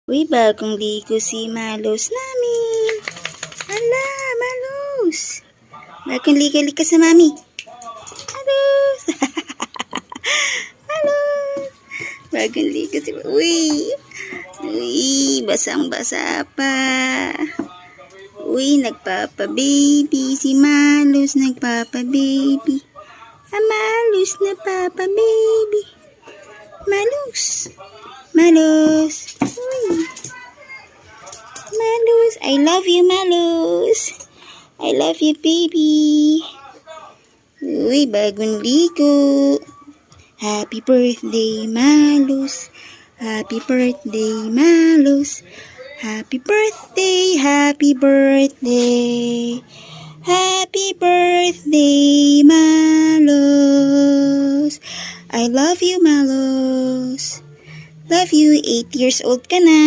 Uy, bagong ligo si Mallows namin. Hala, Mallows. Bagong ligo-ligo sa mami. Mallows. Mallows. Bagong ligo si... Uy, basang-basa pa. Uy, nagpapa-baby. Si Mallows nagpapa-baby. Mallows na papa-baby. Mallows. Mallows. Mallows. I love you, Mallows. I love you, baby. Uy, bagong ligo. Happy birthday, Mallows. Happy birthday, Mallows. Happy birthday, happy birthday. Happy birthday, Mallows. I love you, Mallows. Love you, 8 years old ka na.